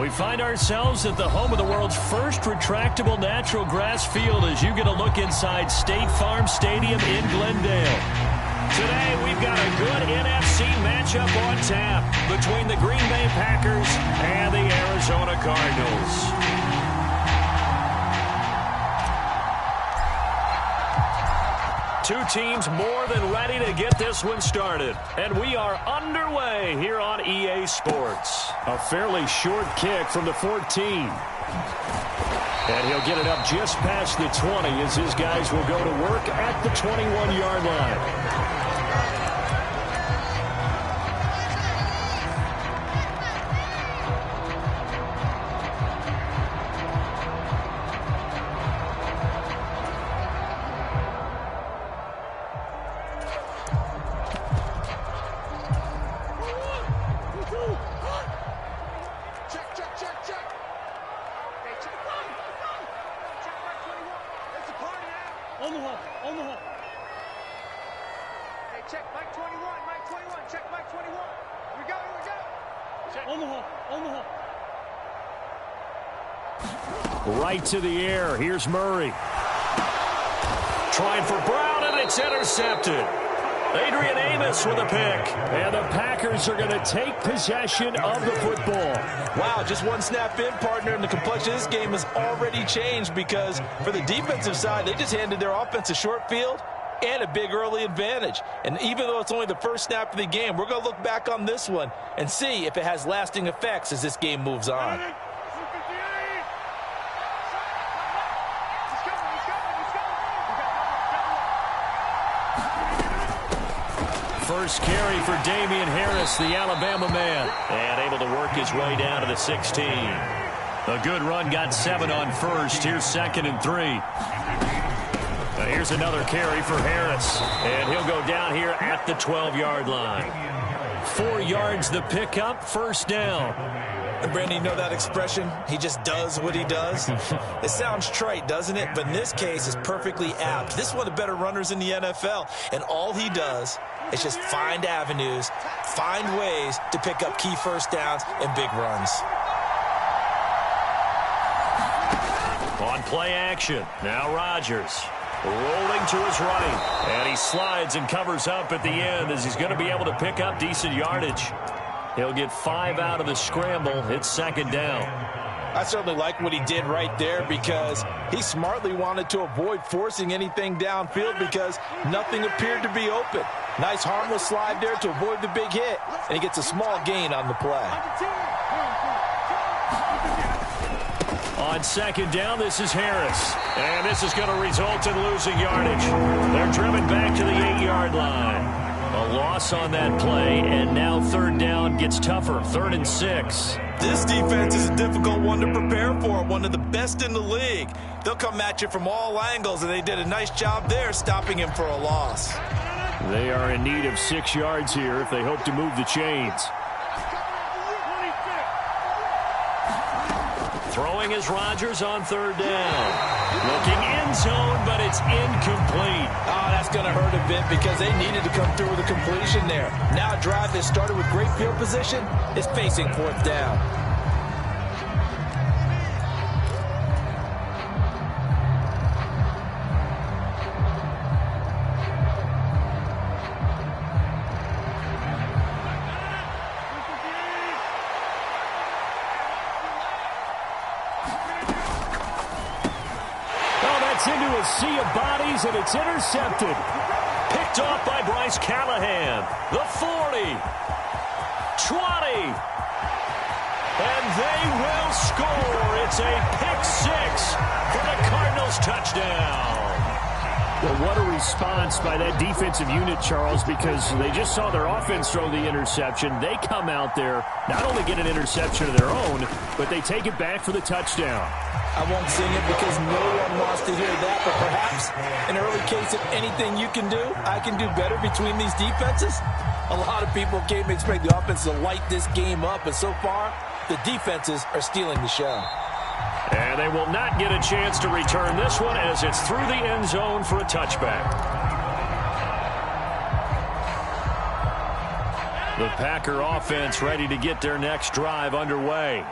We find ourselves at the home of the world's first retractable natural grass field as you get a look inside State Farm Stadium in Glendale. Today, we've got a good NFC matchup on tap between the Green Bay Packers and the Arizona Cardinals. Two teams more than ready to get this one started. And we are underway here on EA Sports. A fairly short kick from the 14. And he'll get it up just past the 20 as his guys will go to work at the 21-yard line. Right to the air. Here's Murray. Trying for Brown, and it's intercepted. Adrian Amos with a pick. And the Packers are going to take possession of the football. Wow, just one snap in, partner, and the complexion of this game has already changed because for the defensive side, they just handed their offense a short field and a big early advantage. And even though it's only the first snap of the game, we're going to look back on this one and see if it has lasting effects as this game moves on. First carry for Damian Harris, the Alabama man. And able to work his way down to the 16. A good run, got 7 on first. Here's 2nd and 3. Here's another carry for Harris. And he'll go down here at the 12-yard line. 4 yards the pickup, first down. And Brandon, you know that expression? He just does what he does. It sounds trite, doesn't it? But in this case, it's perfectly apt. This is one of the better runners in the NFL. And all he does is just find avenues, find ways to pick up key first downs and big runs. On play action, now Rodgers. Rolling to his right. And he slides and covers up at the end as he's going to be able to pick up decent yardage. He'll get 5 out of the scramble. It's 2nd down. I certainly like what he did right there because he smartly wanted to avoid forcing anything downfield because nothing appeared to be open. Nice harmless slide there to avoid the big hit, and he gets a small gain on the play. On 2nd down, this is Harris. And this is going to result in losing yardage. They're driven back to the 8-yard line. A loss on that play, and now 3rd down gets tougher. 3rd and 6. This defense is a difficult one to prepare for, one of the best in the league. They'll come at you from all angles, and they did a nice job there stopping him for a loss. They are in need of 6 yards here if they hope to move the chains. Throwing is Rodgers on 3rd down. Looking end zone, but it's incomplete. Oh, that's going to hurt a bit because they needed to come through with a completion there. Now a drive that started with great field position is facing 4th down. Into a sea of bodies, and it's intercepted. Picked off by Bryce Callahan. The 40. 20. And they will score. It's a pick-6 for the Cardinals touchdown. Well, what a response by that defensive unit, Charles, because they just saw their offense throw the interception. They come out there, not only get an interception of their own, but they take it back for the touchdown. I won't sing it because no one wants to hear that, but perhaps an early case of anything you can do, I can do better between these defenses. A lot of people came to expect the offense to light this game up, but so far, the defenses are stealing the show. And they will not get a chance to return this one as it's through the end zone for a touchback. The Packer offense ready to get their next drive underway.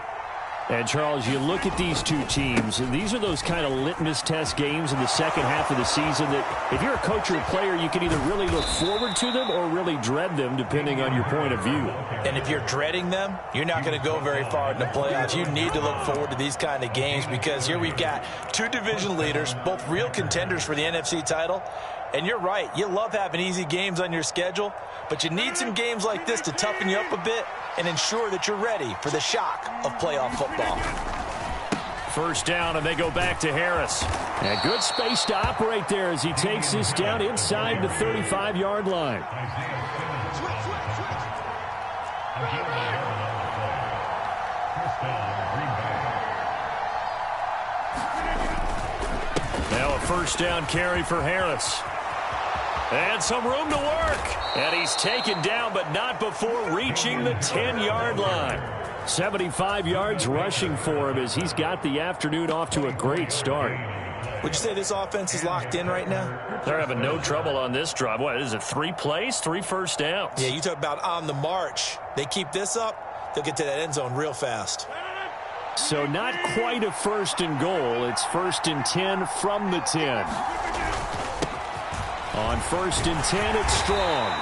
And, Charles, you look at these two teams, and these are those kind of litmus test games in the second half of the season that if you're a coach or a player, you can either really look forward to them or really dread them, depending on your point of view. And if you're dreading them, you're not going to go very far in the playoffs. You need to look forward to these kind of games because here we've got two division leaders, both real contenders for the NFC title. And you're right, you love having easy games on your schedule, but you need some games like this to toughen you up a bit and ensure that you're ready for the shock of playoff football. First down, and they go back to Harris. And good space to operate there as he takes this down inside the 35-yard line. Now a first down carry for Harris. And some room to work. And he's taken down, but not before reaching the 10-yard line. 75 yards rushing for him as he's got the afternoon off to a great start. Would you say this offense is locked in right now? They're having no trouble on this drive. What is it, 3 plays, 3 first downs? Yeah, you talk about on the march. They keep this up, they'll get to that end zone real fast. So not quite a first and goal. It's first and 10 from the 10. On first and 10, it's Strong.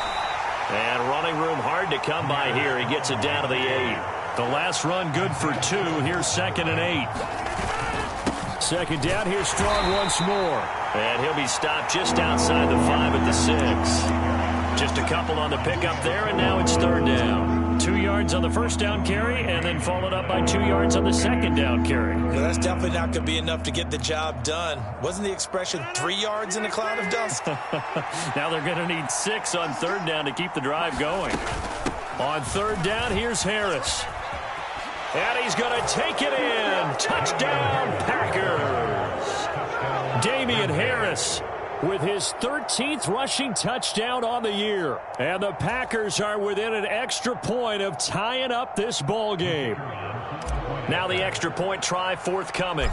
And running room hard to come by here. He gets it down to the 8. The last run good for 2. Here's second and 8. Second down, here's Strong once more. And he'll be stopped just outside the 5 at the 6. Just a couple on the pickup there, and now it's third down. 2 yards on the first down carry, and then followed up by 2 yards on the second down carry. Well, that's definitely not going to be enough to get the job done. Wasn't the expression 3 yards in a cloud of dust? Now they're going to need 6 on third down to keep the drive going. On third down, here's Harris. And he's going to take it in. Touchdown, Packers. Damian Harris with his 13th rushing touchdown on the year. And the Packers are within an extra point of tying up this ball game. Now the extra point try forthcoming.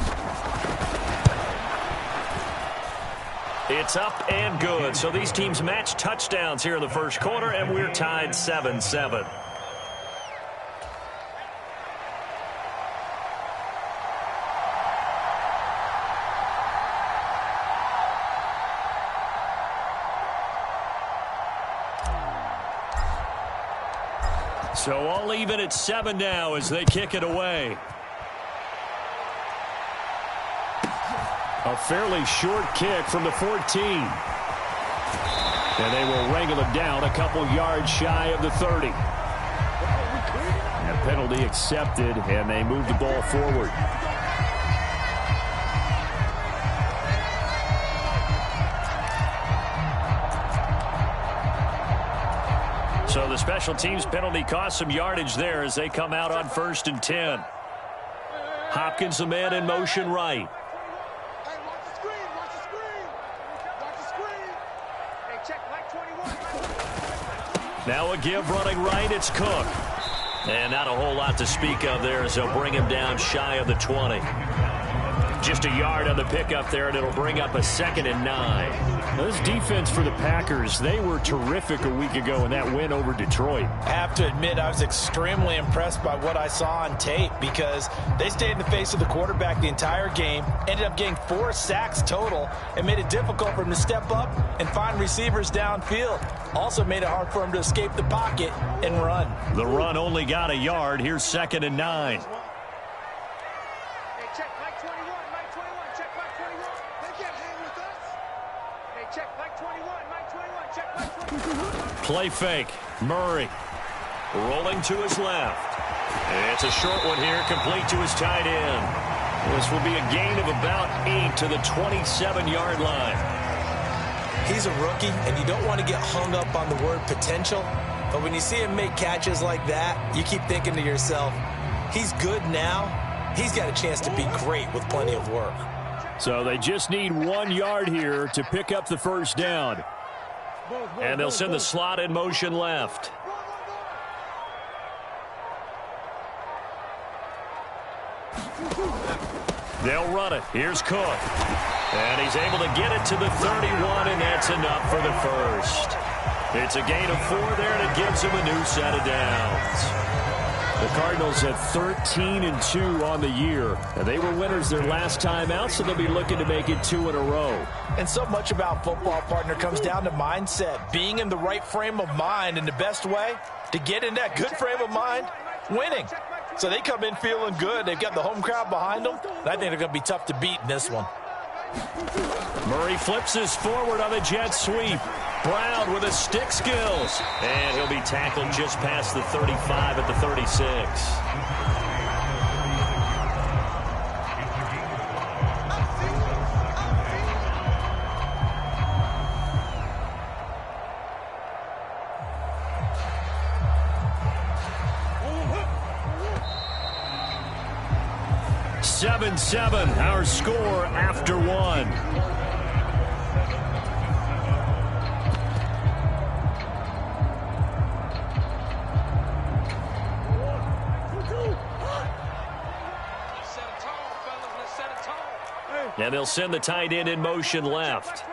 It's up and good. So these teams match touchdowns here in the first quarter, and we're tied 7-7. So all even at 7 now as they kick it away. A fairly short kick from the 14. And they will wrangle him down a couple yards shy of the 30. And a penalty accepted, and they move the ball forward. So the special teams penalty cost some yardage there as they come out on first and 10. Hopkins, the man in motion right. Now a give running right, it's Cook. And not a whole lot to speak of there as they'll bring him down shy of the 20. Just a yard on the pickup there, and it'll bring up a 2nd and 9. This defense for the Packers, they were terrific a week ago in that win over Detroit. I have to admit, I was extremely impressed by what I saw on tape because they stayed in the face of the quarterback the entire game, ended up getting 4 sacks total, and made it difficult for him to step up and find receivers downfield. Also made it hard for him to escape the pocket and run. The run only got a yard. Here's 2nd and 9. Play fake. Murray rolling to his left. It's a short one here, complete to his tight end. This will be a gain of about 8 to the 27-yard line. He's a rookie, and you don't want to get hung up on the word potential. But when you see him make catches like that, you keep thinking to yourself, he's good now. He's got a chance to be great with plenty of work. So they just need 1 yard here to pick up the first down. And they'll send the slot in motion left. They'll run it. Here's Cook. And he's able to get it to the 31, and that's enough for the first. It's a gain of 4 there, and it gives him a new set of downs. The Cardinals at 13-2 on the year. And they were winners their last time out, so they'll be looking to make it 2 in a row. And so much about football, partner, comes down to mindset. Being in the right frame of mind, and the best way to get in that good frame of mind, winning. So they come in feeling good. They've got the home crowd behind them. And I think they're going to be tough to beat in this one. Murray flips this forward on the jet sweep. Brown with his stick skills. And he'll be tackled just past the 35 at the 36. Seven, our score after one. And they'll send the tight end in motion left.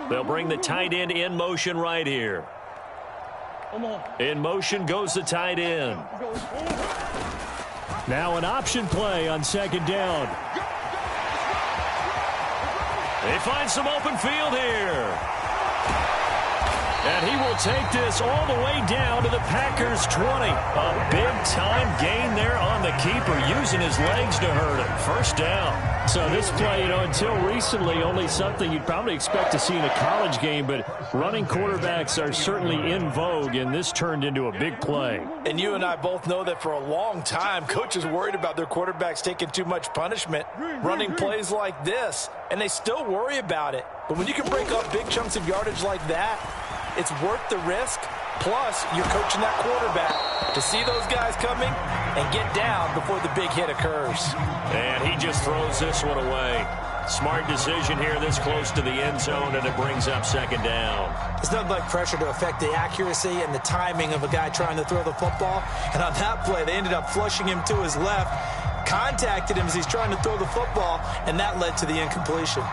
They'll bring the tight end in motion right here. In motion goes the tight end. Now an option play on second down. They find some open field here. And he will take this all the way down to the Packers' 20. A big-time gain there on the keeper, using his legs to hurt him. First down. So this play, until recently, only something you'd probably expect to see in a college game, but running quarterbacks are certainly in vogue, and this turned into a big play. And you and I both know that for a long time, coaches worried about their quarterbacks taking too much punishment, running plays like this, and they still worry about it. But when you can break up big chunks of yardage like that, it's worth the risk. Plus, you're coaching that quarterback to see those guys coming and get down before the big hit occurs. And he just throws this one away. Smart decision here this close to the end zone, and it brings up second down. It's nothing like pressure to affect the accuracy and the timing of a guy trying to throw the football. And on that play, they ended up flushing him to his left, contacted him as he's trying to throw the football, and that led to the incompletion.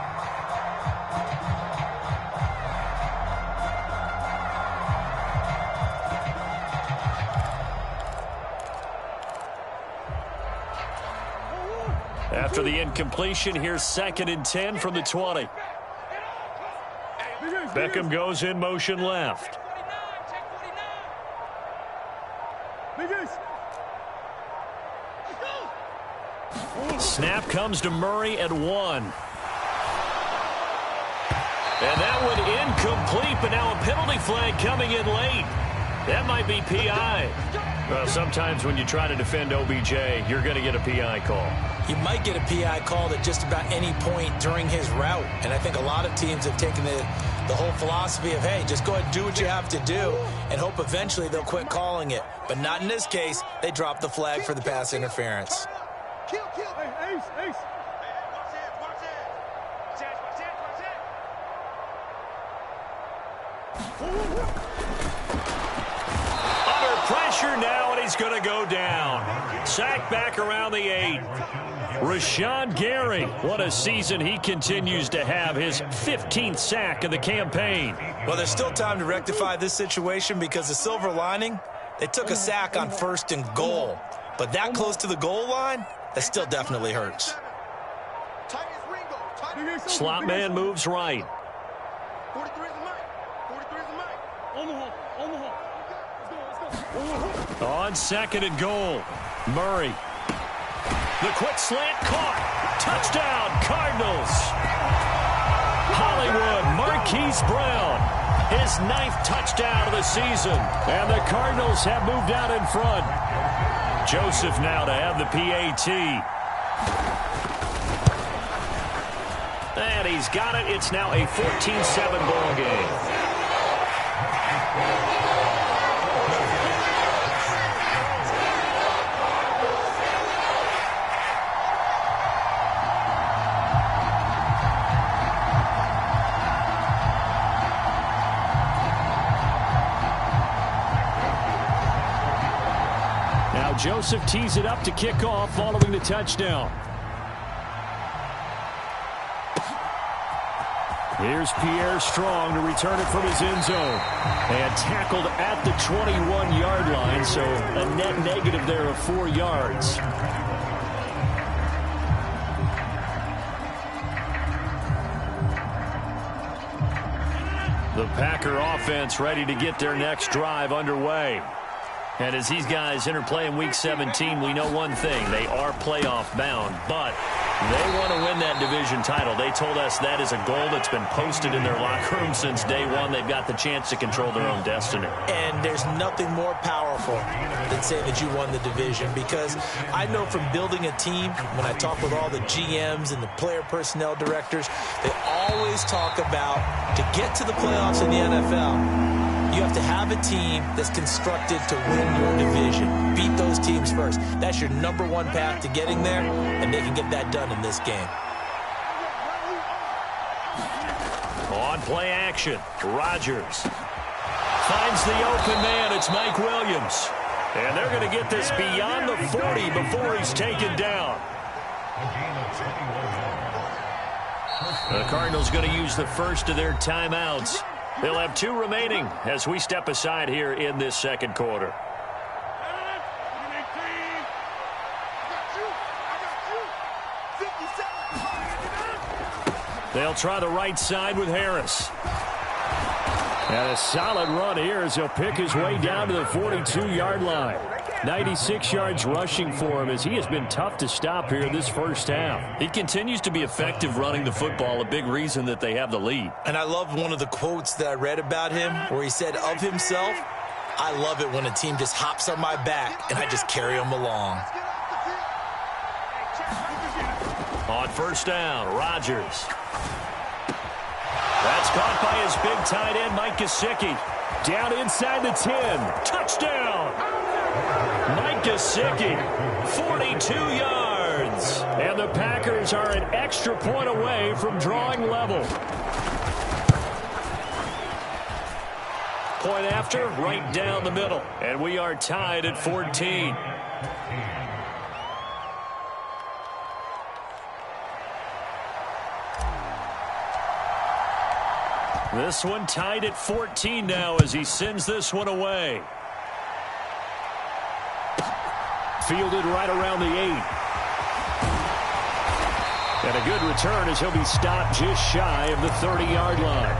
After the incompletion, here's 2nd and 10 from the 20. Beckham goes in motion left. Snap comes to Murray at 1. And that one incomplete, but now a penalty flag coming in late. That might be PI. Well, sometimes when you try to defend OBJ, you're going to get a PI call. You might get a PI called at just about any point during his route. And I think a lot of teams have taken the whole philosophy of, hey, just go ahead and do what you have to do and hope eventually they'll quit calling it. But not in this case. They dropped the flag for the pass interference. Kill. Hey, ace. Pressure now, and he's going to go down. Sack back around the 8. Rashawn Gary, what a season he continues to have, his 15th sack of the campaign. Well, there's still time to rectify this situation because the silver lining, they took a sack on 1st and goal. But that close to the goal line, that still definitely hurts. Slot man moves right. 43 is the mic. 43 is the mic. Omaha. On 2nd and goal, Murray. The quick slant caught. Touchdown, Cardinals. Hollywood, Marquise Brown. His 9th touchdown of the season. And the Cardinals have moved out in front. Joseph now to have the PAT. And he's got it. It's now a 14-7 ball game. Joseph tees it up to kick off following the touchdown. Here's Pierre Strong to return it from his end zone. And tackled at the 21-yard line, so a net negative there of 4 yards. The Packer offense ready to get their next drive underway. And as these guys interplay in Week 17, we know one thing. They are playoff bound, but they want to win that division title. They told us that is a goal that's been posted in their locker room since day one. They've got the chance to control their own destiny. And there's nothing more powerful than saying that you won the division, because I know from building a team, when I talk with all the GMs and the player personnel directors, they always talk about to get to the playoffs in the NFL, you have to have a team that's constructed to win your division. Beat those teams first. That's your #1 path to getting there, and they can get that done in this game. On play action, Rodgers finds the open man. It's Mike Williams. And they're going to get this beyond the 40 before he's taken down. The Cardinals going to use the first of their timeouts. They'll have 2 remaining as we step aside here in this second quarter. They'll try the right side with Harris. And a solid run here as he'll pick his way down to the 42-yard line. 96 yards rushing for him as he has been tough to stop here this first half. He continues to be effective running the football, a big reason that they have the lead. And I love one of the quotes that I read about him where he said of himself, "I love it when a team just hops on my back and I just carry them along." On first down, Rodgers. That's caught by his big tight end, Mike Gesicki. Down inside the 10. Touchdown! Mike Gesicki, 42 yards. And the Packers are an extra point away from drawing level. Point after, right down the middle. And we are tied at 14. This one tied at 14 now as he sends this one away. Fielded right around the 8. And a good return as he'll be stopped just shy of the 30-yard line.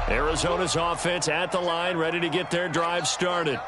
Arizona's offense at the line, ready to get their drive started.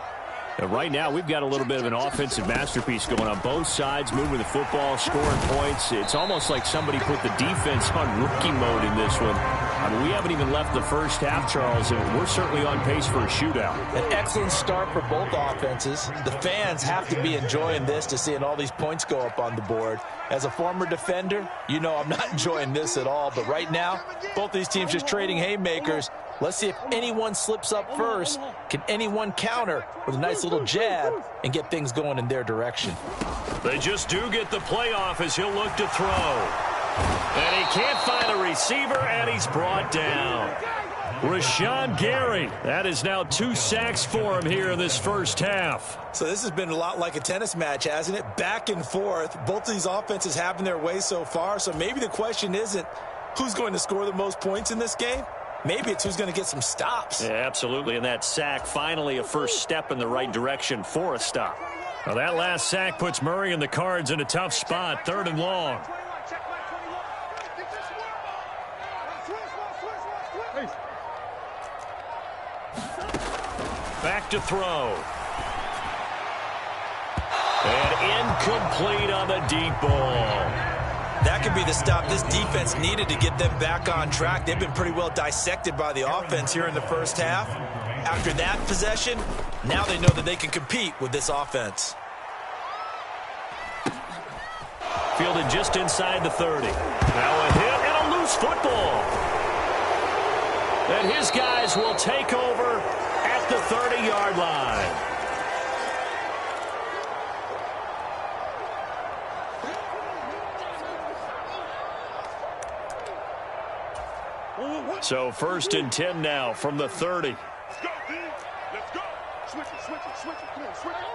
And right now, we've got a little bit of an offensive masterpiece going on both sides, moving the football, scoring points. It's almost like somebody put the defense on rookie mode in this one. I mean, we haven't even left the first half, Charles, and we're certainly on pace for a shootout. An excellent start for both offenses. The fans have to be enjoying this to seeing all these points go up on the board. As a former defender, you know I'm not enjoying this at all. But right now, both these teams just trading haymakers. Let's see if anyone slips up first. Can anyone counter with a nice little jab and get things going in their direction? They just do get the playoff as he'll look to throw. And he can't find a receiver, and he's brought down. Rashawn Gary. That is now 2 sacks for him here in this first half. So this has been a lot like a tennis match, hasn't it? Back and forth. Both of these offenses having their way so far. So maybe the question isn't who's going to score the most points in this game. Maybe it's who's going to get some stops. Yeah, absolutely. And that sack, finally a first step in the right direction for a stop. Well, that last sack puts Murray and the Cards in a tough spot. 3rd and long. Back to throw. And incomplete on the deep ball. That could be the stop this defense needed to get them back on track. They've been pretty well dissected by the offense here in the first half. After that possession, now they know that they can compete with this offense. Fielded just inside the 30. Now a hit and a loose football. And his guys will take over at the 30-yard line. So 1st and 10 now from the 30. Let's go, D. Let's go. Switch it, switch it, switch it. Come on, switch it.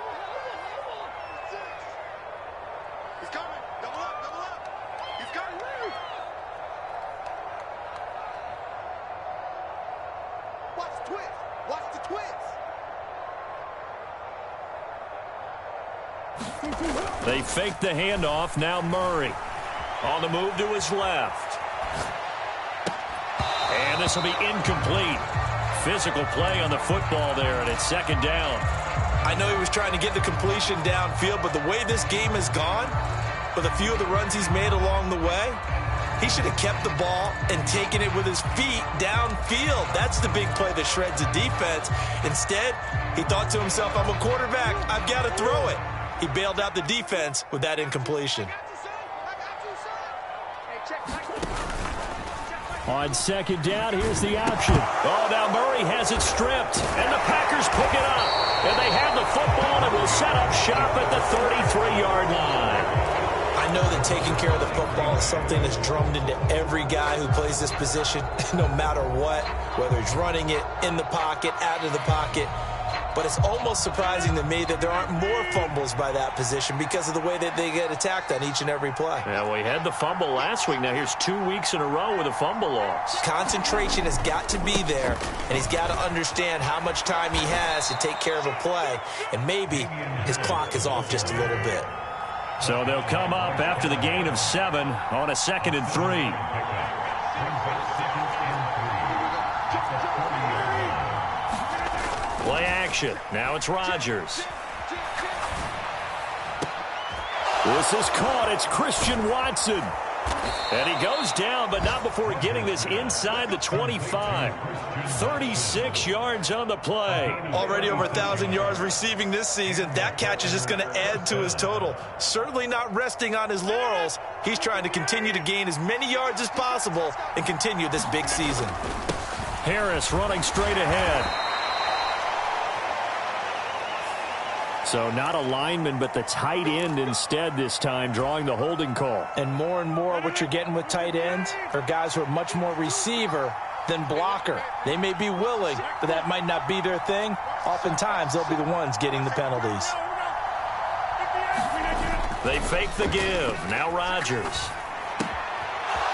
He's coming. Double up, double up. He's coming. Watch the twist. Watch the twist. They fake the handoff. Now Murray on the move to his left. And this will be incomplete. Physical play on the football there, and it's 2nd down. I know he was trying to get the completion downfield, but the way this game has gone, with a few of the runs he's made along the way, he should have kept the ball and taken it with his feet downfield. That's the big play that shreds the defense. Instead, he thought to himself, I'm a quarterback, I've got to throw it. He bailed out the defense with that incompletion. On 2nd down, here's the option. Oh, now Murray has it stripped, and the Packers pick it up. And they have the football and will set up shop at the 33-yard line. I know that taking care of the football is something that's drummed into every guy who plays this position, no matter what, whether he's running it, in the pocket, out of the pocket. But it's almost surprising to me that there aren't more fumbles by that position because of the way that they get attacked on each and every play. Yeah, well, he had the fumble last week. Now here's 2 weeks in a row with a fumble loss. Concentration has got to be there, and he's got to understand how much time he has to take care of a play, and maybe his clock is off just a little bit. So they'll come up after the gain of 7 on a 2nd and 3. Play action. Now it's Rodgers. This is caught. It's Christian Watson. And he goes down, but not before getting this inside the 25. 36 yards on the play. Already over 1,000 yards receiving this season. That catch is just going to add to his total. Certainly not resting on his laurels. He's trying to continue to gain as many yards as possible and continue this big season. Harris running straight ahead. So not a lineman, but the tight end instead this time, drawing the holding call. And more what you're getting with tight ends are guys who are much more receiver than blocker. They may be willing, but that might not be their thing. Oftentimes, they'll be the ones getting the penalties. They fake the give. Now Rodgers.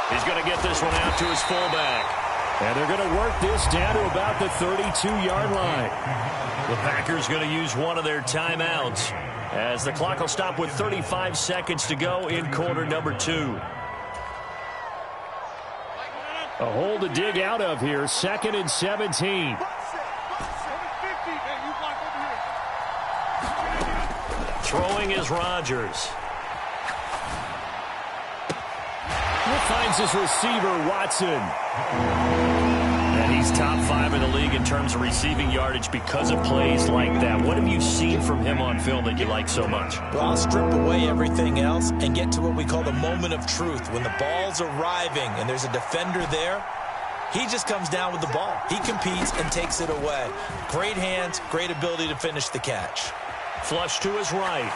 He's going to get this one out to his fullback. And they're going to work this down to about the 32-yard line. The Packers going to use one of their timeouts as the clock will stop with 35 seconds to go in quarter number 2. A hole to dig out of here. 2nd and 17. Throwing is Rodgers. Finds his receiver, Watson. And he's top 5 in the league in terms of receiving yardage because of plays like that. What have you seen from him on film that you like so much? Well, I'll strip away everything else and get to what we call the moment of truth. When the ball's arriving and there's a defender there, he just comes down with the ball. He competes and takes it away. Great hands, great ability to finish the catch. Flush to his right.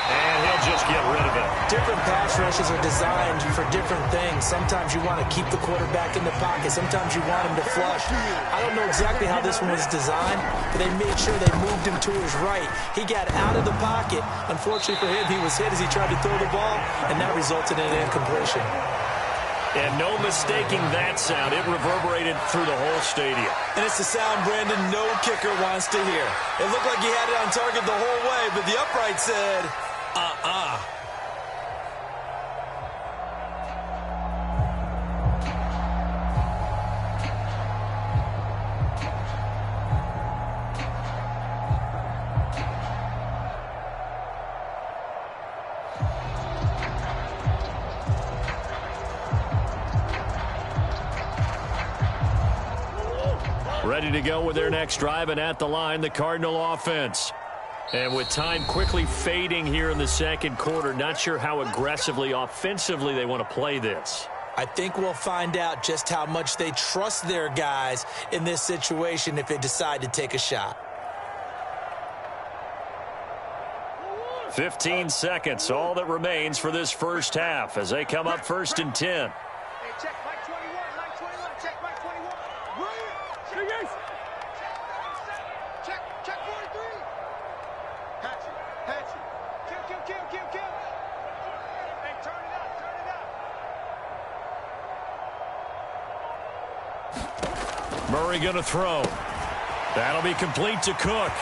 And he'll just get rid of it. Different pass rushes are designed for different things. Sometimes you want to keep the quarterback in the pocket. Sometimes you want him to flush. I don't know exactly how this one was designed, but they made sure they moved him to his right. He got out of the pocket. Unfortunately for him, he was hit as he tried to throw the ball, and that resulted in an incompletion. And no mistaking that sound. It reverberated through the whole stadium. And it's the sound Brandon no kicker wants to hear. It looked like he had it on target the whole way, but the upright said, Ready to go with their next drive, and at the line, the Cardinal offense. And with time quickly fading here in the second quarter, not sure how aggressively, offensively they want to play this. I think we'll find out just how much they trust their guys in this situation if they decide to take a shot. 15 seconds, all that remains for this first half as they come up 1st and 10. Hey, check Mike 21, Mike 21, check Mike 21. Murray going to throw. That'll be complete to Cook.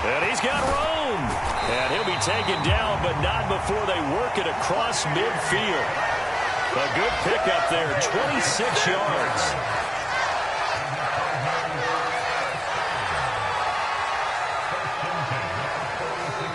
And he's got room. And he'll be taken down, but not before they work it across midfield. A good pickup there, 26 yards.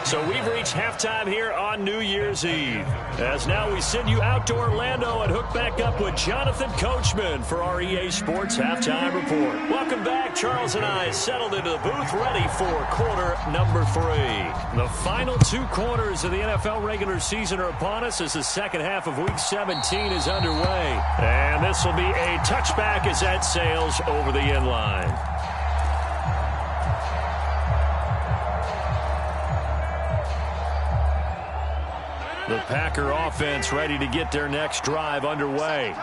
So we've reached halftime here on New Year's Eve. As now we send you out to Orlando and hook back up with Jonathan Coachman for our EA Sports Halftime Report. Welcome back. Charles and I settled into the booth ready for quarter number 3. The final 2 quarters of the NFL regular season are upon us as the second half of Week 17 is underway. And this will be a touchback as that sails over the end line. The Packer offense ready to get their next drive underway.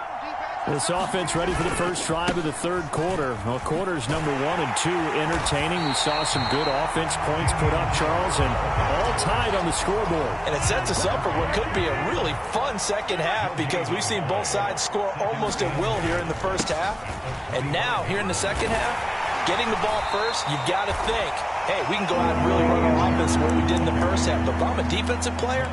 This offense ready for the first drive of the third quarter. Well, quarters number 1 and 2 entertaining. We saw some good offense points put up, Charles, and all tied on the scoreboard. And it sets us up for what could be a really fun second half because we've seen both sides score almost at will here in the first half. And now, here in the second half, getting the ball first, you've got to think, hey, we can go out and really run our offense the way we did in the first half. But if I'm a defensive player,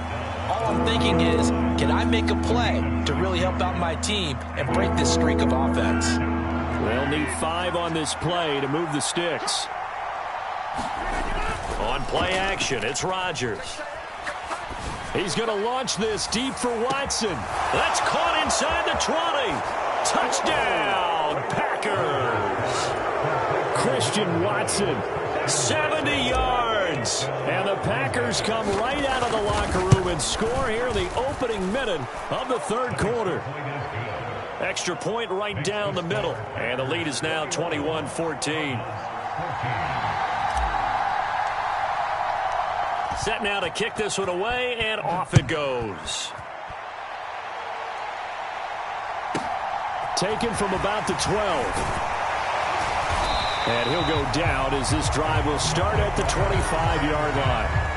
all I'm thinking is, can I make a play to really help out my team and break this streak of offense? They'll need 5 on this play to move the sticks. On play action, it's Rodgers. He's going to launch this deep for Watson. That's caught inside the 20. Touchdown, Packers. Christian Watson, 70 yards. And the Packers come right out of the locker room and score here in the opening minute of the third quarter. Extra point right down the middle. And the lead is now 21-14. Set now to kick this one away, and off it goes. Taken from about the 12. And he'll go down as this drive will start at the 25-yard line.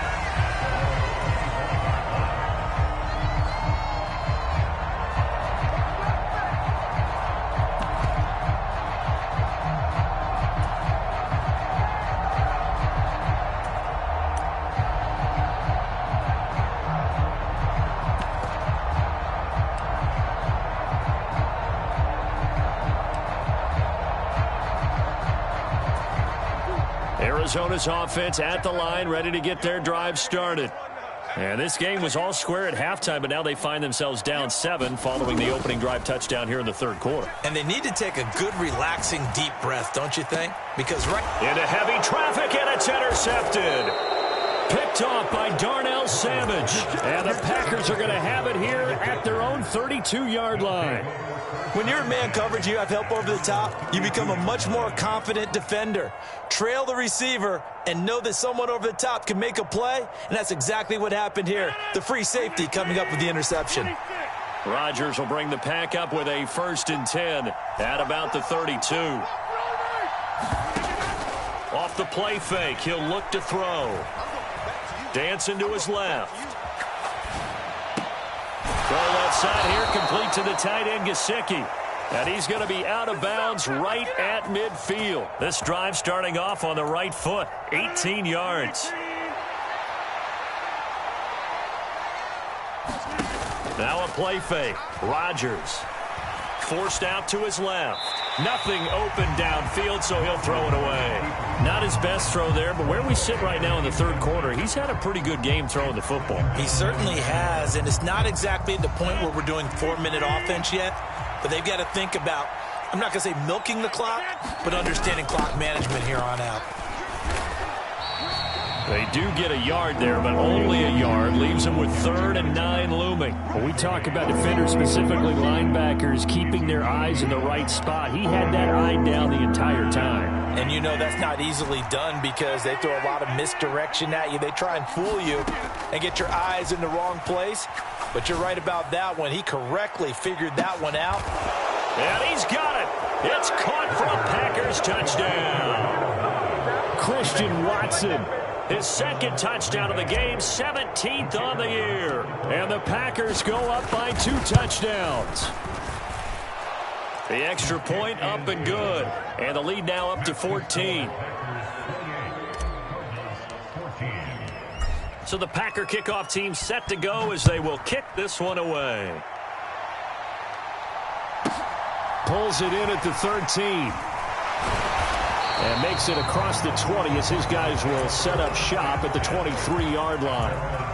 Arizona's offense at the line, ready to get their drive started. And this game was all square at halftime, but now they find themselves down 7 following the opening drive touchdown here in the third quarter. And they need to take a good, relaxing, deep breath, don't you think? Because right into heavy traffic, and it's intercepted. Picked off by Darnell Savage. And the Packers are going to have it here at their own 32-yard line. When you're in man coverage, you have help over the top, you become a much more confident defender. Trail the receiver and know that someone over the top can make a play, and that's exactly what happened here. The free safety coming up with the interception. Rodgers will bring the Pack up with a 1st and 10 at about the 32. Off the play fake, he'll look to throw. Dancing to his left. Throw left side here, complete to the tight end, Gesicki. And he's going to be out of bounds right at midfield. This drive starting off on the right foot, 18 yards. Now a play fake. Rodgers forced out to his left. Nothing open downfield, so he'll throw it away. Not his best throw there, but where we sit right now in the third quarter, he's had a pretty good game throwing the football. He certainly has, and it's not exactly at the point where we're doing 4-minute offense yet, but they've got to think about, I'm not going to say milking the clock, but understanding clock management here on out. They do get a yard there, but only a yard. Leaves them with 3rd and 9 looming. When we talk about defenders, specifically linebackers, keeping their eyes in the right spot, he had that eye down the entire time. And you know that's not easily done because they throw a lot of misdirection at you. They try and fool you and get your eyes in the wrong place. But you're right about that one. He correctly figured that one out. And he's got it. It's caught for a Packers touchdown. Christian Watson. His 2nd touchdown of the game, 17th on the year. And the Packers go up by 2 touchdowns. The extra point up and good. And the lead now up to 14. So the Packer kickoff team set to go as they will kick this one away. Pulls it in at the 13. And makes it across the 20 as his guys will set up shop at the 23-yard line.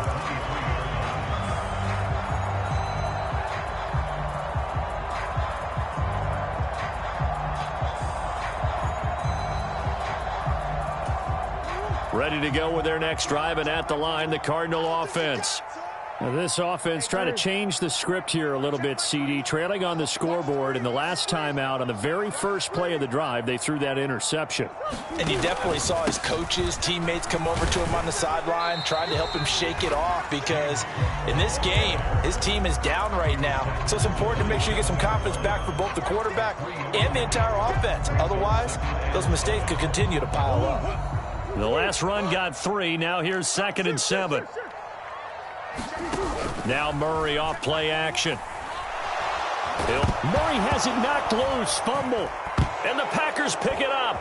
Ready to go with their next drive, and at the line, the Cardinal offense. Now this offense trying to change the script here a little bit, CD. Trailing on the scoreboard, and the last time out on the very first play of the drive, they threw that interception. And you definitely saw his coaches, teammates come over to him on the sideline, trying to help him shake it off, because in this game, his team is down right now. So it's important to make sure you get some confidence back for both the quarterback and the entire offense. Otherwise, those mistakes could continue to pile up. The last run got 3. Now here's 2nd and 7. Now Murray off play action. Murray has it knocked loose. Fumble. And the Packers pick it up.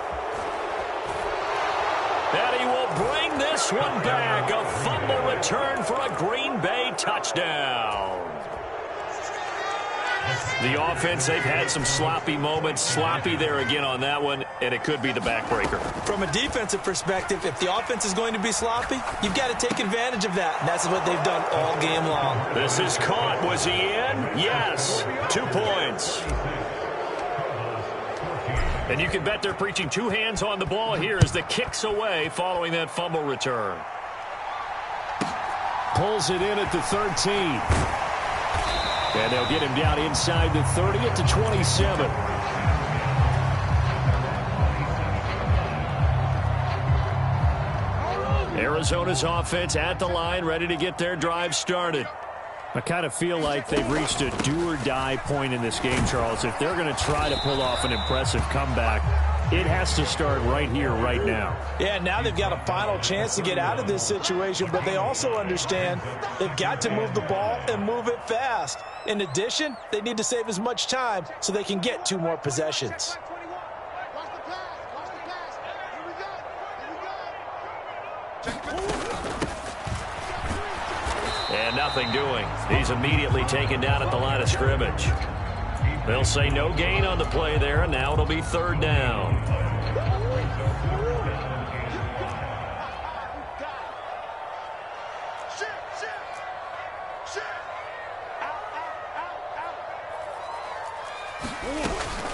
And he will bring this one back. A fumble return for a Green Bay touchdown. The offense, they've had some sloppy moments. Sloppy there again on that one, and it could be the backbreaker. From a defensive perspective, if the offense is going to be sloppy, you've got to take advantage of that. And that's what they've done all game long. This is caught. Was he in? Yes. 2 points. And you can bet they're preaching 2 hands on the ball here as the kick's away following that fumble return. Pulls it in at the 13. And they'll get him down inside the 30 at the 27. Arizona's offense at the line, ready to get their drive started. I kind of feel like they've reached a do-or-die point in this game, Charles. If they're going to try to pull off an impressive comeback, it has to start right here, right now. Yeah, now they've got a final chance to get out of this situation, but they also understand they've got to move the ball and move it fast. In addition, they need to save as much time so they can get 2 more possessions. And nothing doing. He's immediately taken down at the line of scrimmage. They'll say no gain on the play there, and now it'll be 3rd down.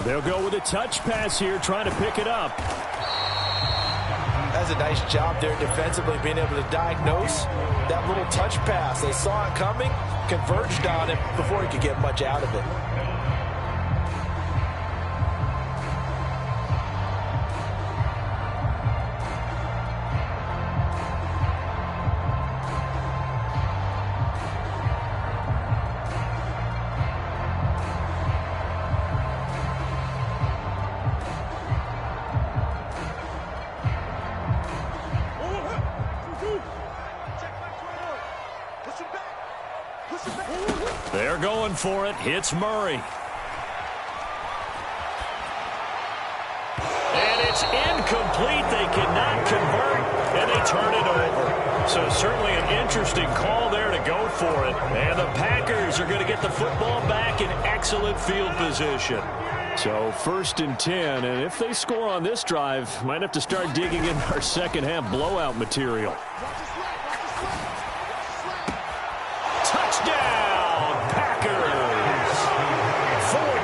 They'll go with a touch pass here, trying to pick it up. That's a nice job there defensively, being able to diagnose that little touch pass. They saw it coming, converged on it before he could get much out of it. They're going for it. Hits Murray. And it's incomplete. They cannot convert, and they turn it over. So certainly an interesting call there to go for it. And the Packers are going to get the football back in excellent field position. So 1st and 10, and if they score on this drive, might have to start digging in our second half blowout material.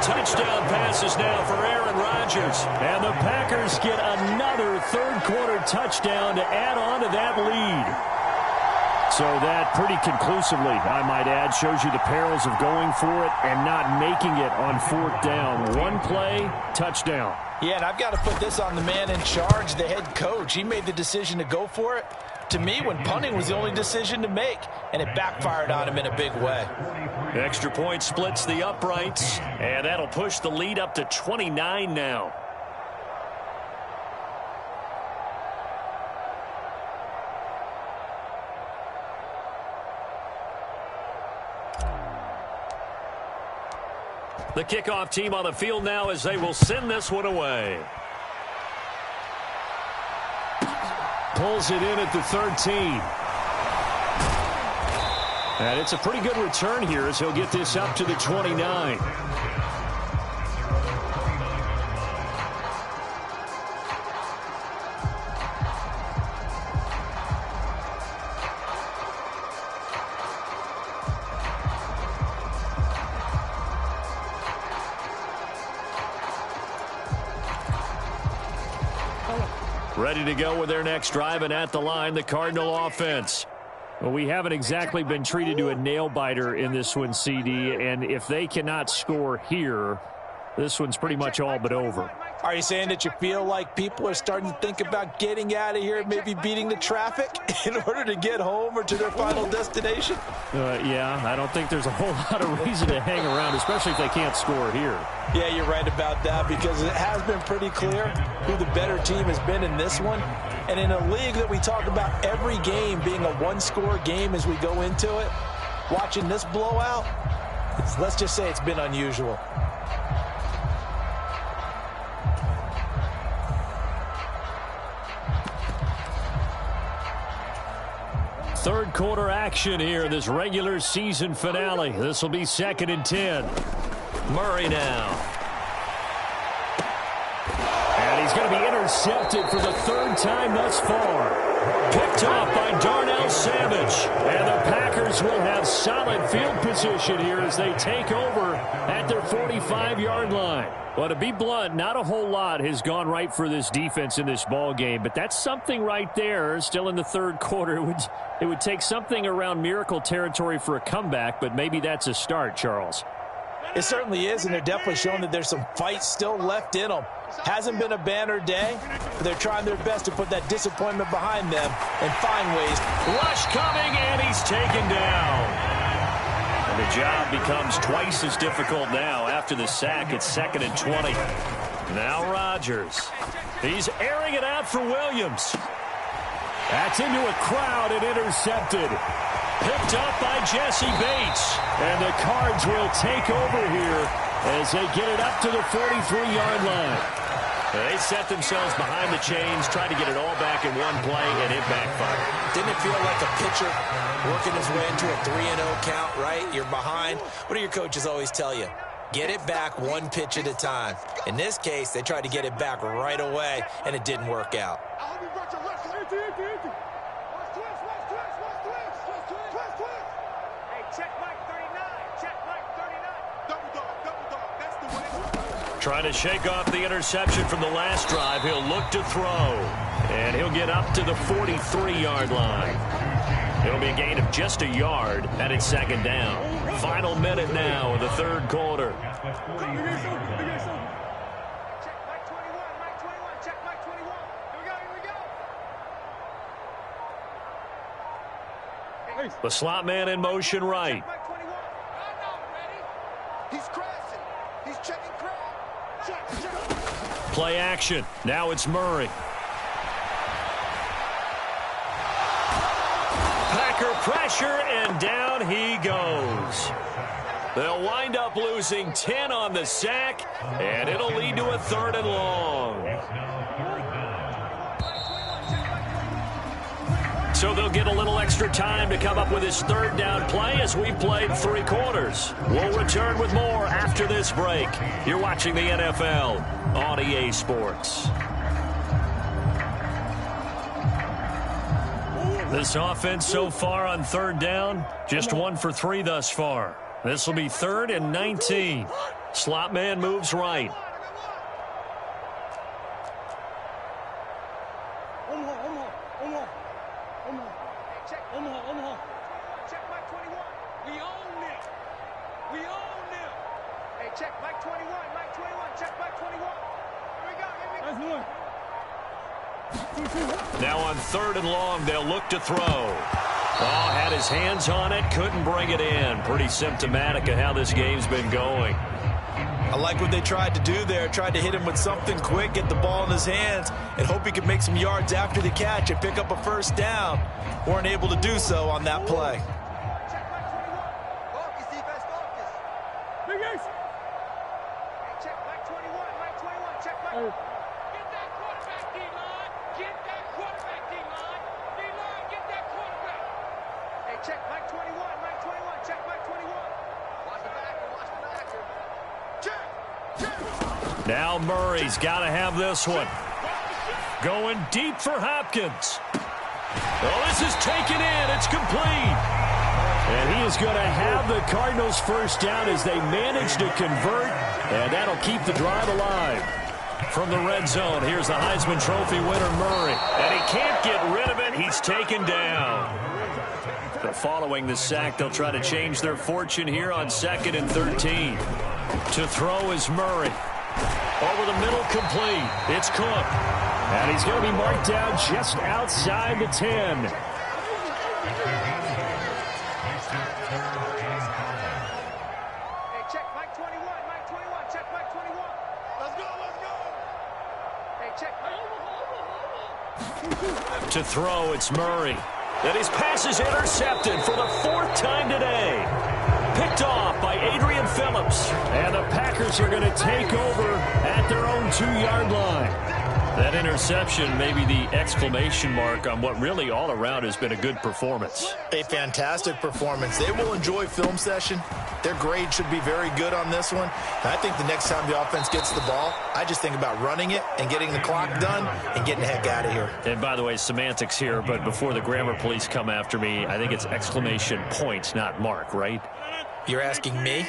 Touchdown passes now for Aaron Rodgers. And the Packers get another 3rd quarter touchdown to add on to that lead. So that pretty conclusively, I might add, shows you the perils of going for it and not making it on 4th down. 1 play, touchdown. Yeah, and I've got to put this on the man in charge, the head coach. He made the decision to go for it. To me, when punting was the only decision to make, and it backfired on him in a big way. Extra point splits the uprights, and that'll push the lead up to 29 now. The kickoff team on the field now as they will send this one away. Pulls it in at the 13. And it's a pretty good return here as he'll get this up to the 29. Ready to go with their next drive, and at the line, the Cardinal offense. Well, we haven't exactly been treated to a nail-biter in this one, CD, and if they cannot score here, this one's pretty much all but over. Are you saying that you feel like people are starting to think about getting out of here, maybe beating the traffic in order to get home or to their final destination? Yeah, I don't think there's a whole lot of reason to hang around, especially if they can't score here. Yeah, you're right about that, because it has been pretty clear who the better team has been in this one. And in a league that we talk about every game being a one-score game as we go into it, watching this blowout, let's just say it's been unusual. Third quarter action here, this regular season finale. This will be 2nd and 10. Murray now. And he's going to be intercepted for the 3rd time thus far. Picked off by Darnell Savage. And the Packers will have solid field position here as they take over at their 45-yard line. Well, to be blunt, not a whole lot has gone right for this defense in this ball game, but that's something right there. Still in the 3rd quarter, it would take something around miracle territory for a comeback, but maybe that's a start, Charles. It certainly is, and they're definitely showing that there's some fight still left in them. Hasn't been a banner day, but they're trying their best to put that disappointment behind them and find ways. Rush coming, and he's taken down. And the job becomes twice as difficult now after the sack. It's 2nd and 20. Now Rodgers. He's airing it out for Williams. That's into a crowd and intercepted. Picked up by Jesse Bates. And the Cards will take over here as they get it up to the 43-yard line. They set themselves behind the chains, tried to get it all back in one play, and it backfired. Didn't it feel like a pitcher working his way into a 3-0 count, right? You're behind. What do your coaches always tell you? Get it back one pitch at a time. In this case, they tried to get it back right away, and it didn't work out. Trying to shake off the interception from the last drive. He'll look to throw. And he'll get up to the 43-yard line. It'll be a gain of just a yard, and it's 2nd down. Final minute now of the 3rd quarter. The slot man in motion right. He's crashing. He's checking crowd. Play action. Now it's Murray. Packer pressure, and down he goes. They'll wind up losing 10 on the sack, and it'll lead to a 3rd and long. So they'll get a little extra time to come up with his 3rd down play as we've played 3 quarters. We'll return with more after this break. You're watching the NFL on EA Sports. This offense so far on 3rd down, just 1 for 3 thus far. This will be 3rd and 19. Slot man moves right. Now on 3rd and long, they'll look to throw. Oh, had his hands on it, couldn't bring it in. Pretty symptomatic of how this game's been going. I like what they tried to do there. Tried to hit him with something quick, get the ball in his hands, and hope he could make some yards after the catch and pick up a 1st down. Weren't able to do so on that play. check, Mike 21, Mike 21, check, Mike. Get that quarterback, D-line. Get that quarterback, D-line. D-line, get that quarterback. Hey, check, Mike 21, Mike 21, check, Mike 21. Watch the backer, watch the backer. Check, check. Now Murray's got to have this one. Going deep for Hopkins. Oh, this is taken in. It's complete. And he is going to have the Cardinals first down as they manage to convert, and that'll keep the drive alive. From the red zone, here's the Heisman Trophy winner, Murray. And he can't get rid of it. He's taken down. But following the sack, they'll try to change their fortune here on 2nd and 13. To throw is Murray. Over the middle, complete. It's Cook. And he's going to be marked down just outside the 10. To throw, it's Murray. And his pass is intercepted for the 4th time today. Picked off by Adrian Phillips. And the Packers are going to take over at their own 2-yard line. That interception may be the exclamation mark on what really all around has been a good performance. A fantastic performance. They will enjoy film session. Their grade should be very good on this one. And I think the next time the offense gets the ball, I just think about running it and getting the clock done and getting the heck out of here. And by the way, semantics here, but before the grammar police come after me, I think it's exclamation point, not mark, right? You're asking me?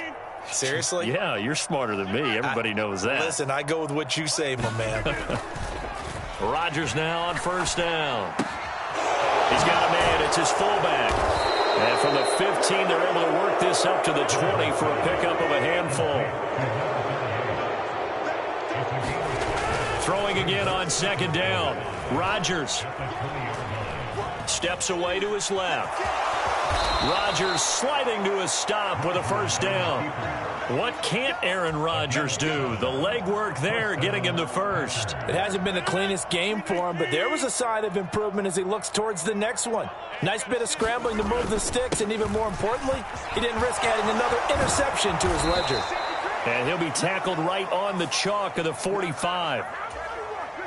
Seriously? Yeah, you're smarter than me. Everybody knows that. Listen, I go with what you say, my man. Rodgers now on 1st down. He's got a man. It's his fullback. And from the 15, they're able to work this up to the 20 for a pickup of a handful. Throwing again on 2nd down. Rodgers steps away to his left. Rodgers sliding to a stop with a 1st down. What can't Aaron Rodgers do? The legwork there getting him the 1st. It hasn't been the cleanest game for him, but there was a sign of improvement as he looks towards the next one. Nice bit of scrambling to move the sticks, and even more importantly, he didn't risk adding another interception to his ledger. And he'll be tackled right on the chalk of the 45.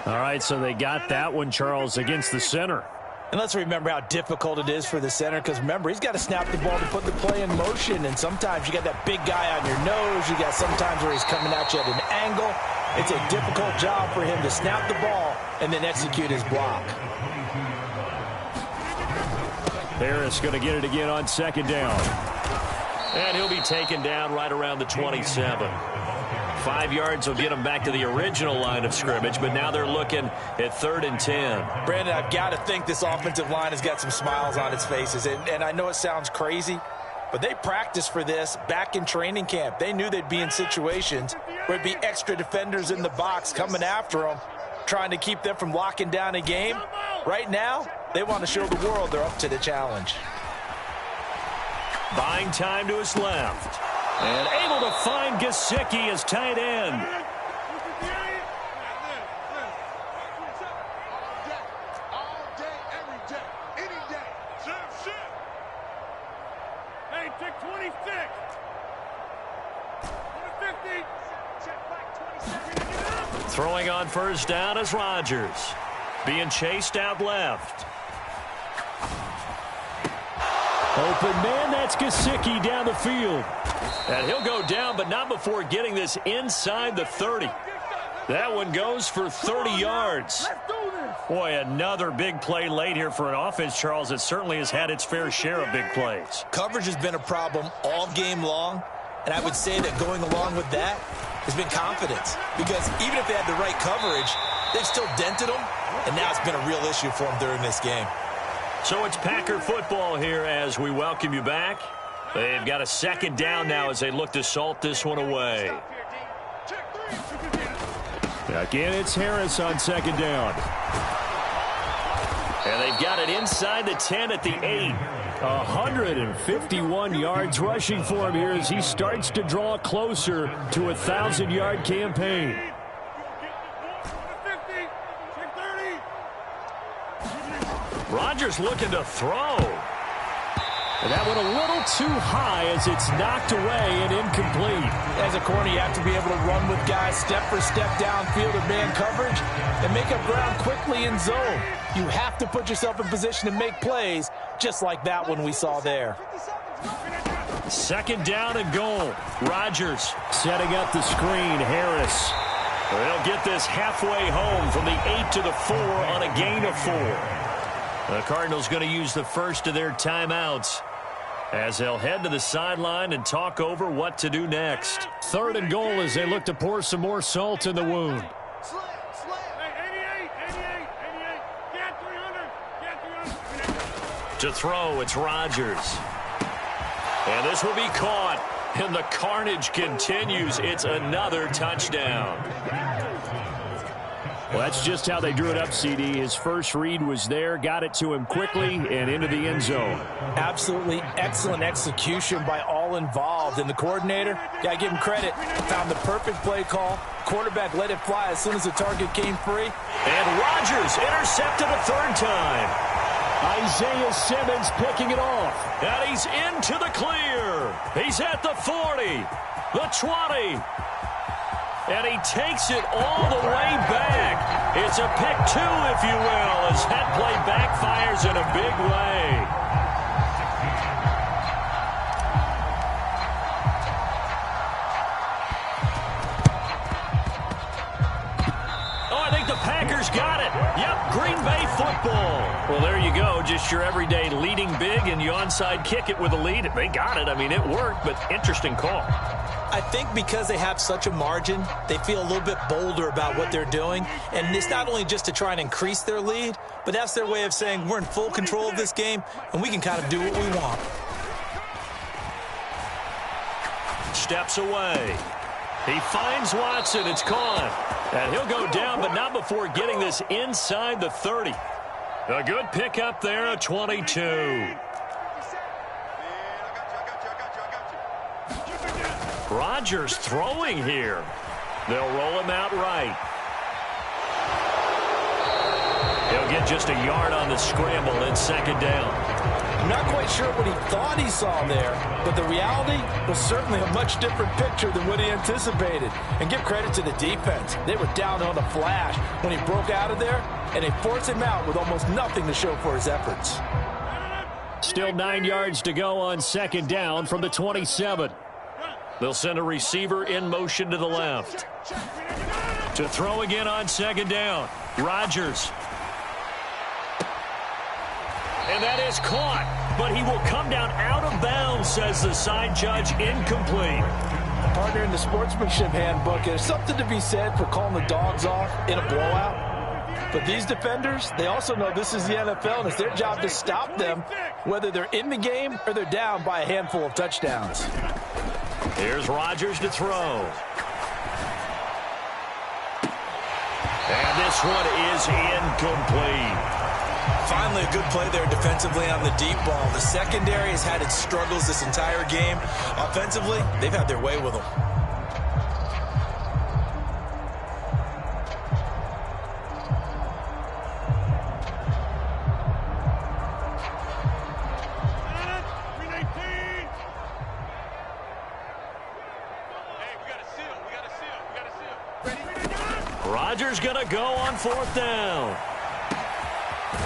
All right, so they got that one, Charles, against the center. And let's remember how difficult it is for the center, because remember, he's got to snap the ball to put the play in motion, and sometimes you got that big guy on your nose. You got sometimes where he's coming at you at an angle. It's a difficult job for him to snap the ball and then execute his block. Harris going to get it again on 2nd down. And he'll be taken down right around the 27. 5 yards will get them back to the original line of scrimmage, but now they're looking at 3rd and 10. Brandon, I've got to think this offensive line has got some smiles on its faces, and I know it sounds crazy, but they practiced for this back in training camp. They knew they'd be in situations where it'd be extra defenders in the box coming after them, trying to keep them from locking down a game. Right now, they want to show the world they're up to the challenge. Buying time to his left. And able to find Gesicki as tight end. All day, every day, any day. Hey, check 26. 50. Check back 27. Throwing on 1st down is Rodgers. Being chased out left. Open man, that's Gesicki down the field. And he'll go down, but not before getting this inside the 30. That one goes for 30 yards. Boy, another big play late here for an offense, Charles, that certainly has had its fair share of big plays. Coverage has been a problem all game long, and I would say that going along with that has been confidence. Because even if they had the right coverage, they've still dented them, and now it's been a real issue for them during this game. So it's Packer football here as we welcome you back. They've got a 2nd down now as they look to salt this one away. Again, it's Harris on 2nd down. And they've got it inside the 10 at the 8. 151 yards rushing for him here as he starts to draw closer to a 1,000-yard campaign. Rodgers looking to throw. And that went a little too high as it's knocked away and incomplete. As a corner, you have to be able to run with guys step for step downfield in man coverage and make up ground quickly in zone. You have to put yourself in position to make plays, just like that one we saw there. Second down and goal. Rodgers setting up the screen. Harris. They'll get this halfway home from the 8 to the 4 on a gain of 4. The Cardinals going to use the first of their timeouts as they'll head to the sideline and talk over what to do next. Third and goal as they look to pour some more salt in the wound. To throw, it's Rodgers. And this will be caught. And the carnage continues. It's another touchdown. Well, that's just how they drew it up, CD. His first read was there, got it to him quickly, and into the end zone. Absolutely excellent execution by all involved. And the coordinator, got to give him credit, found the perfect play call. Quarterback let it fly as soon as the target came free. And Rodgers intercepted a third time. Isaiah Simmons picking it off. And he's into the clear. He's at the 40, the 20. And he takes it all the way back. It's a pick 2, if you will, as that play backfires in a big way. Oh, I think the Packers got it. Yep, Green Bay football. Well, there you go. Just your everyday leading big, and you onside kick it with a lead. They got it. I mean, it worked, but interesting call. I think because they have such a margin, they feel a little bit bolder about what they're doing. And it's not only just to try and increase their lead, but that's their way of saying we're in full control of this game, and we can kind of do what we want. Steps away. He finds Watson. It's caught. And he'll go down, but not before getting this inside the 30. A good pickup there, a 22. Rodgers throwing here. They'll roll him out right. He'll get just a yard on the scramble and second down. I'm not quite sure what he thought he saw there, but the reality was certainly a much different picture than what he anticipated. And give credit to the defense. They were down on a flash when he broke out of there, and they forced him out with almost nothing to show for his efforts. Still 9 yards to go on second down from the 27. They'll send a receiver in motion to the left. To throw again on second down. Rodgers. And that is caught, but he will come down out of bounds, says the side judge, incomplete. Partner, in the sportsmanship handbook, there's something to be said for calling the dogs off in a blowout. But these defenders, they also know this is the NFL, and it's their job to stop them, whether they're in the game or they're down by a handful of touchdowns. Here's Rodgers to throw. And this one is incomplete. Finally, a good play there defensively on the deep ball. The secondary has had its struggles this entire game. Offensively, they've had their way with them. Rodgers going to go on fourth down.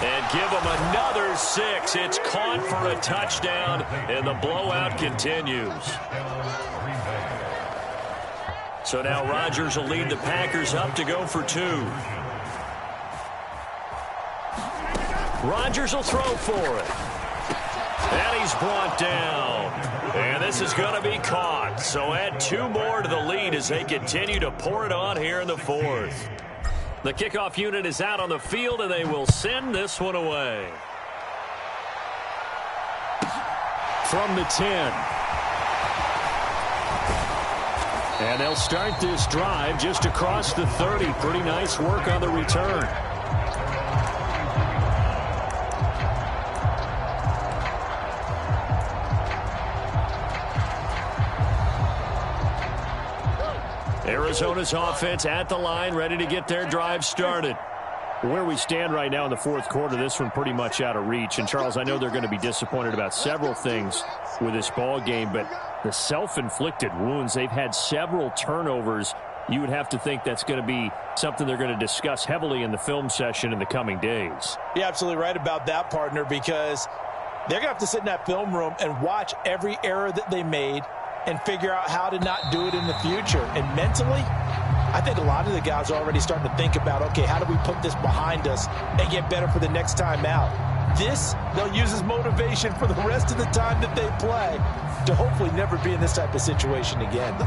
And give him another 6. It's caught for a touchdown, and the blowout continues. So now Rodgers will lead the Packers up to go for 2. Rodgers will throw for it. And he's brought down. And this is going to be caught. So add 2 more to the lead as they continue to pour it on here in the fourth. The kickoff unit is out on the field, and they will send this one away. From the 10. And they'll start this drive just across the 30. Pretty nice work on the return. Arizona's offense at the line, ready to get their drive started. Where we stand right now in the fourth quarter, this one pretty much out of reach. And, Charles, I know they're going to be disappointed about several things with this ball game, but the self-inflicted wounds, they've had several turnovers. You would have to think that's going to be something they're going to discuss heavily in the film session in the coming days. You're absolutely right about that, partner, because they're going to have to sit in that film room and watch every error that they made and figure out how to not do it in the future. And mentally, I think a lot of the guys are already starting to think about, okay, how do we put this behind us and get better for the next time out? This, they'll use as motivation for the rest of the time that they play to hopefully never be in this type of situation again.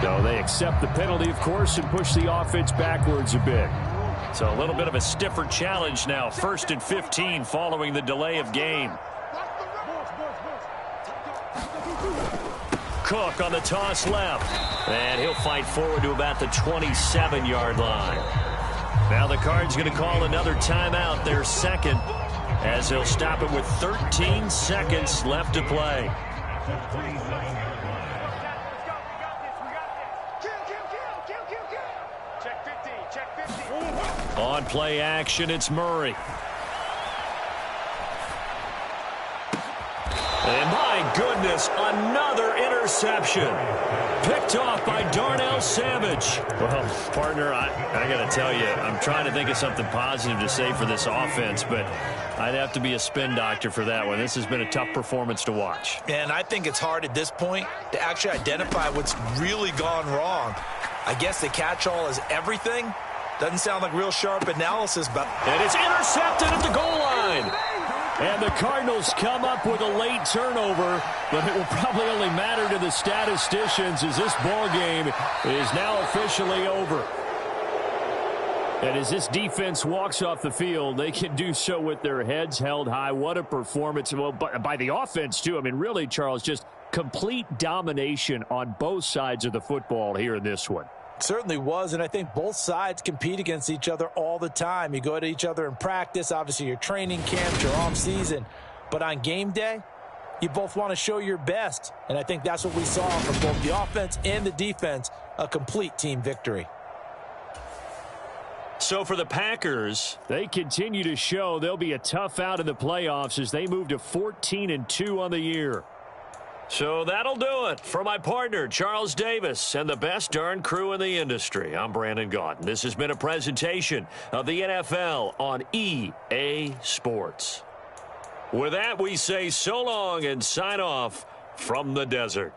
So they accept the penalty, of course, and push the offense backwards a bit. So a little bit of a stiffer challenge now. 1st and 15 following the delay of game. Cook on the toss left. And he'll fight forward to about the 27-yard line. Now the Cards going to call another timeout, their second, as they'll stop it with 13 seconds left to play. On play action, it's Murray. And my goodness, another interception. Picked off by Darnell Savage. Well, partner, I got to tell you, I'm trying to think of something positive to say for this offense, but I'd have to be a spin doctor for that one. This has been a tough performance to watch. And I think it's hard at this point to actually identify what's really gone wrong. I guess the catch-all is everything. Doesn't sound like real sharp analysis, but... And it's intercepted at the goal line. And the Cardinals come up with a late turnover, but it will probably only matter to the statisticians as this ball game is now officially over. And as this defense walks off the field, they can do so with their heads held high. What a performance. Well, by the offense, too. I mean, really, Charles, just complete domination on both sides of the football here in this one. Certainly was, and I think both sides compete against each other all the time. You go to each other in practice, obviously your training camps, your off season, but on game day, you both want to show your best, and I think that's what we saw from both the offense and the defense, a complete team victory. So for the Packers, they continue to show they'll be a tough out in the playoffs as they move to 14-2 on the year. So that'll do it for my partner, Charles Davis, and the best darn crew in the industry. I'm Brandon Gaudin. This has been a presentation of the NFL on EA Sports. With that, we say so long and sign off from the desert.